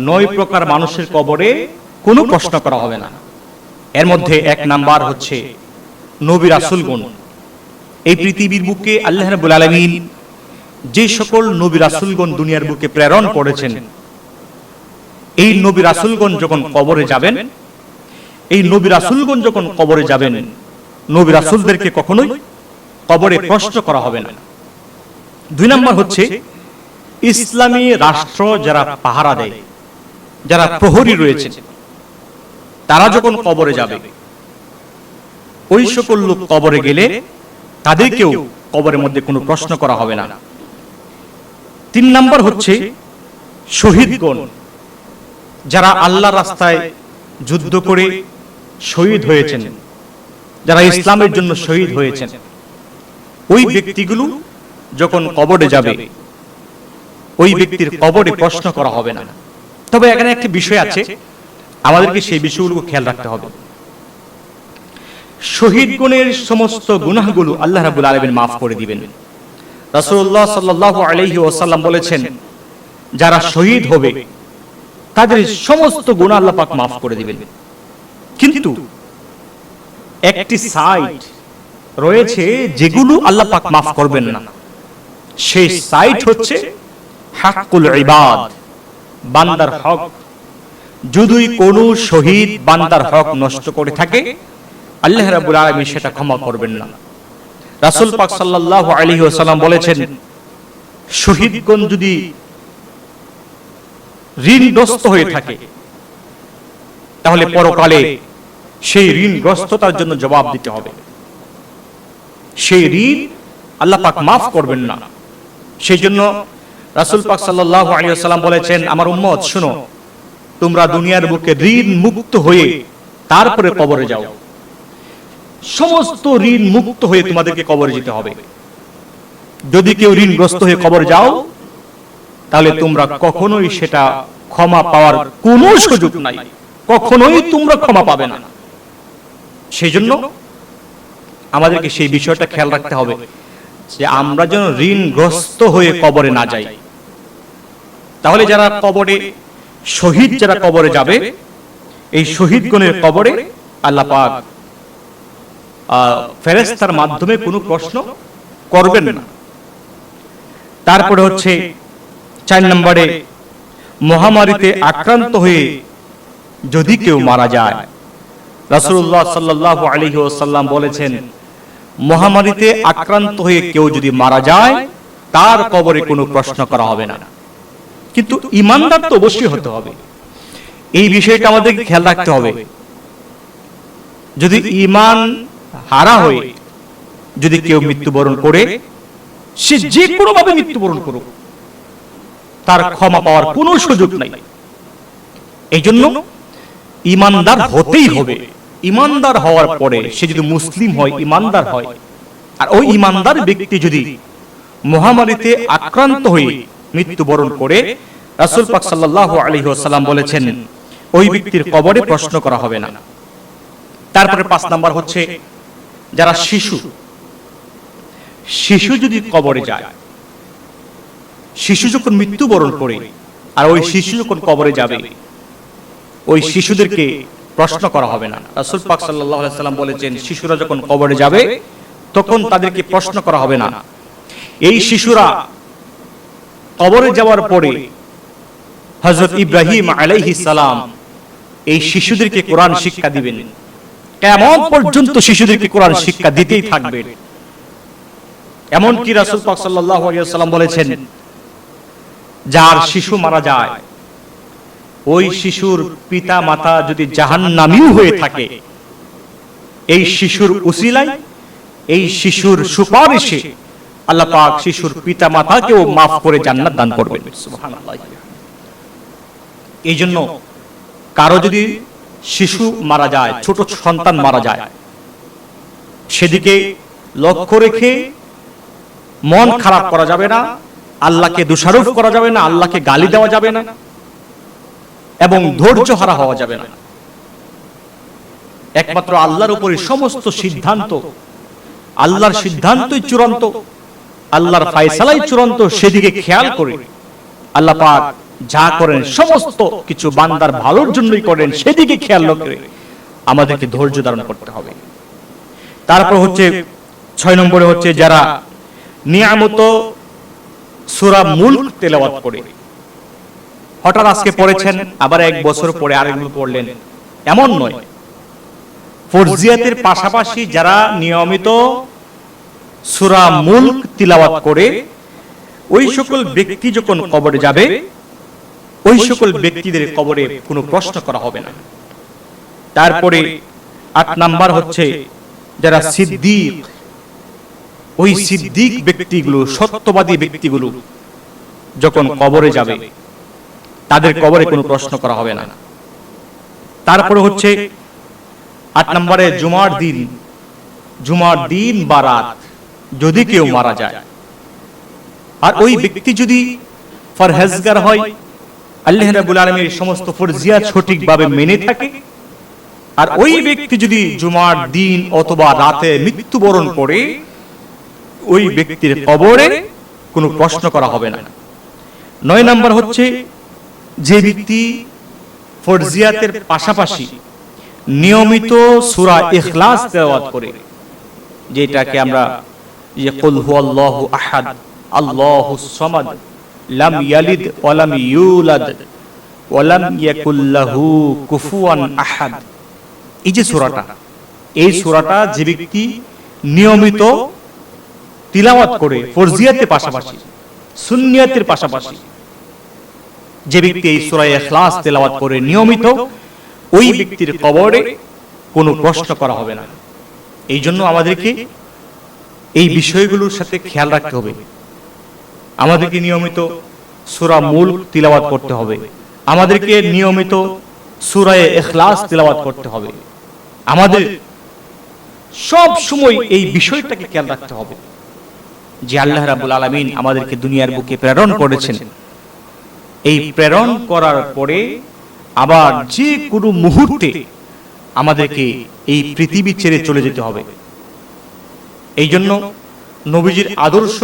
9 প্রকার মানুষের কবরে কোনো প্রশ্ন করা হবে না। এর মধ্যে 1 নাম্বার হচ্ছে নবী রাসূলগণ। এই পৃথিবীর বুকে আল্লাহ রাব্বুল আলামিন যে সকল নবী রাসূলগণ দুনিয়ার বুকে প্রেরণ করেছেন, এই নবী রাসূলগণ যখন কবরে যাবেন, এই নবী রাসূলগণ যখন কবরে যাবেন, নবী রাসূলদেরকে কখনোই কবরে প্রশ্ন করা হবে না। 2 নাম্বার হচ্ছে ইসলামী রাষ্ট্র যারা পাহারা দেয়, যারা প্রহরী রয়েছে, তারা যখন কবরে যাবে, ওই সকল লোক কবরে গেলে তাদেরকেও কবরের মধ্যে কোনো প্রশ্ন করা হবে না। 3 নাম্বার হচ্ছে শহীদগণ, যারা আল্লাহর রাস্তায় যুদ্ধ করে শহীদ হয়েছেন, যারা ইসলামের জন্য শহীদ হয়েছেন, ওই ব্যক্তিগুলো যখন কবরে যাবে, ওই ব্যক্তির কবরে প্রশ্ন করা হবে না। তবে এখানে একটি বিষয় আছে, আমাদেরকে সেই বিষয়গুলো খেয়াল রাখতে হবে। শহীদগণের সমস্ত গুনাহগুলো আল্লাহ রাব্বুল আলামিন মাফ করে দিবেন। রাসূলুল্লাহ সাল্লাল্লাহু আলাইহি ওয়াসাল্লাম বলেছেন, যারা শহীদ হবে তাদের সমস্ত গুনাহ আল্লাহ পাক মাফ করে দিবেন। কিন্তু একটি সাইড রয়েছে যেগুলো আল্লাহ পাক মাফ করবেন না। সেই সাইড হচ্ছে হাক্কুল ইবাদ, বান্দার হক। যদি কোনো শহীদ বান্দার হক নষ্ট করে থাকে, আল্লাহ রাব্বুল আলামিন সেটা ক্ষমা করবেন না। রাসূল পাক সাল্লাল্লাহু আলাইহি ওয়াসাল্লাম বলেছেন, শহীদগণ যদি ঋণগ্রস্ত হয়ে থাকে, তাহলে পরকালে সেই ঋণগ্রস্ততার জন্য জবাব দিতে হবে। সেই ঋণ আল্লাহ পাক মাফ করবেন না। সেই জন্য রাসূল পাক সাল্লাল্লাহু আলাইহি ওয়াসাল্লাম বলেছেন, আমার উম্মত শুনো, তোমরা দুনিয়ার বুকে ঋণ মুক্ত হয়ে তারপরে কবরে যাও। সমস্ত ঋণ মুক্ত হয়ে তোমাদেরকে কবরে যেতে হবে। যদি কেউ ঋণগ্রস্ত হয়ে কবরে যাও, তাহলে তোমরা কখনোই সেটা ক্ষমা পাওয়ার কোনো সুযোগ নাই, কখনোই তোমরা ক্ষমা পাবে না। সেই জন্য আমাদেরকে সেই বিষয়টা খেয়াল রাখতে হবে যে আমরা যেন ঋণগ্রস্ত হয়ে কবরে না যাই। তাহলে যারা কবরে শহীদ, যারা কবরে যাবে, এই শহীদগণের কবরে আল্লাহ পাক ফেরেশতার মাধ্যমে কোনো প্রশ্ন করবেন না। তারপরে হচ্ছে 4 নম্বরে মহামারীতে আক্রান্ত হয়ে যদি কেউ মারা যায়, রাসূলুল্লাহ সাল্লাল্লাহু আলাইহি ওয়াসাল্লাম বলেছেন, মহামারীতে আক্রান্ত হয়ে কেউ যদি মারা যায়, তার কবরে কোনো প্রশ্ন করা হবে না। কিন্তু ঈমানদার তো অবশ্যই হতে হবে। এই বিষয়টা আমাদেরকে খেয়াল রাখতে হবে। যদি ঈমান হারা হয়ে যদি কেউ মৃত্যুবরণ করে, সে যে কোনো ভাবে মৃত্যুবরণ করুক, তার ক্ষমা পাওয়ার কোনো সুযোগ নাই। এই জন্য ঈমানদার হতেই হবে। ঈমানদার হওয়ার পরে সে যদি মুসলিম হয়, ঈমানদার হয়, আর ওই ঈমানদার ব্যক্তি যদি মহামারীতে আক্রান্ত হয়ে মৃত্যুবরণ করে, রাসূল পাক সাল্লাল্লাহু আলাইহি ওয়াসাল্লাম বলেছেন, ওই ব্যক্তির কবরে প্রশ্ন করা হবে না। তারপরে 5 নাম্বার হচ্ছে যারা শিশু, শিশু যদি কবরে যায়, শিশু যখন মৃত্যুবরণ করে আর ওই শিশু যখন কবরে যাবে, ওই শিশুদেরকে প্রশ্ন করা হবে না। রাসূল পাক সাল্লাল্লাহু আলাইহি ওয়াসাল্লাম বলেছেন, শিশুরা যখন কবরে যাবে তখন তাদেরকে প্রশ্ন করা হবে না। এই শিশুরা কবরে যাওয়ার পরে হযরত ইব্রাহিম আলাইহিস সালাম এই শিশুদেরকে কোরআন শিক্ষা দিবেন। কিয়ামত পর্যন্ত শিশুদেরকে কোরআন শিক্ষা দিতেই থাকবেন। এমনকি রাসূল পাক সাল্লাল্লাহু আলাইহি ওয়াসাল্লাম বলেছেন, যার শিশু মারা যায়, ওই শিশুর পিতা মাতা যদি জাহান্নামীও হয়ে থাকে, এই শিশুর উসিলায়, এই শিশুর সুপারিশে আল্লাহ পাক শিশুর পিতা মাতাকেও মাফ করে জান্নাত দান করবেন। সুবহানাল্লাহ। এই জন্য কারো যদি শিশু মারা যায়, ছোট সন্তান মারা যায়, সেদিকে লক্ষ্য রেখে মন খারাপ করা যাবে না, আল্লাহকে দোষারোপ করা যাবে না, আল্লাহকে গালি দেওয়া যাবে না, এবং ধৈর্য হারা হওয়া যাবে না। একমাত্র আল্লাহর উপরে সমস্ত সিদ্ধান্ত, আল্লাহর সিদ্ধান্তই চূড়ান্ত, আল্লাহর ফয়সালাই চূড়ান্ত। সেদিকে খেয়াল করে আল্লাহ পাক যা করেন সমস্ত কিছু বান্দার ভালোর জন্যই করেন, সেদিকে খেয়াল করে আমাদেরকে ধৈর্য ধারণ করতে হবে। তারপর হচ্ছে 6 নম্বরে হচ্ছে যারা নিয়মিত সূরা মুলক তেলাওয়াত করে, হঠাৎ আজকে পড়েছেন আবার 1 বছর পরে আরেকবার পড়লেন, এমন নয়। ফরজিয়াতের পাশাপাশি যারা নিয়মিত সূরা মুলক তিলাওয়াত করে, ওই সকল ব্যক্তি যখন কবরে যাবে, ওই সকল ব্যক্তিদের কবরে কোনো প্রশ্ন করা হবে না। তারপরে 8 নাম্বার হচ্ছে যারা সিদ্দিক, ওই সিদ্দিক ব্যক্তিগুলো, সত্যবাদী ব্যক্তিগুলো যখন কবরে যাবে, তাদের কবরে কোনো প্রশ্ন করা হবে না। তারপরে হচ্ছে 8 নম্বরে জুমার দিন বা রাত যদি কেউ মারা যায়, আর ওই ব্যক্তি যদি ফরহেজগার হয়, আল্লাহ রাব্বুল আলামিনের সমস্ত ফরজিয়াত সঠিকভাবে মেনে থাকে, আর ওই ব্যক্তি যদি জুমার দিন অথবা রাতে মৃত্যুবরণ করে, ওই ব্যক্তির কবরে কোনো প্রশ্ন করা হবে না। 9 নাম্বার হচ্ছে যে ব্যক্তি ফরজিয়াতের পাশাপাশি নিয়মিত সূরা ইখলাস তেলাওয়াত করে, যেটাকে আমরা কুল হুয়াল্লাহু আহাদ আল্লাহুস সামাদ লাম ইয়ালিদ ওয়া লাম ইউলাদ ওয়া লাম ইয়াকুল লাহু কুফুয়ান আহাদ, এই যে সূরাটা, এই সূরাটা যে ব্যক্তি নিয়মিত তিলাওয়াত করে ফরজিয়াতের পাশাপাশি, সুন্নিয়াতের পাশাপাশি, যে ব্যক্তি এই সূরা ইখলাস তেলাওয়াত করে নিয়মিত, ওই ব্যক্তির কবরে কোনো প্রশ্ন করা হবে না। এই জন্য আমাদেরকে এই বিষয়গুলোর সাথে খেয়াল রাখতে হবে। আমাদেরকে নিয়মিত সূরা মুলক তিলাওয়াত করতে হবে, আমাদেরকে নিয়মিত সূরা ইখলাস তিলাওয়াত করতে হবে। আমাদের সব সময় এই বিষয়টাকে খেয়াল রাখতে হবে যে আল্লাহ রাব্বুল আলামিন আমাদেরকে দুনিয়ার বুকে প্রেরণ করেছেন। এই প্রেরণ করার পরে আবার যে কোনো মুহূর্তে আমাদেরকে এই পৃথিবী ছেড়ে চলে যেতে হবে। এই জন্য নবীজির আদর্শ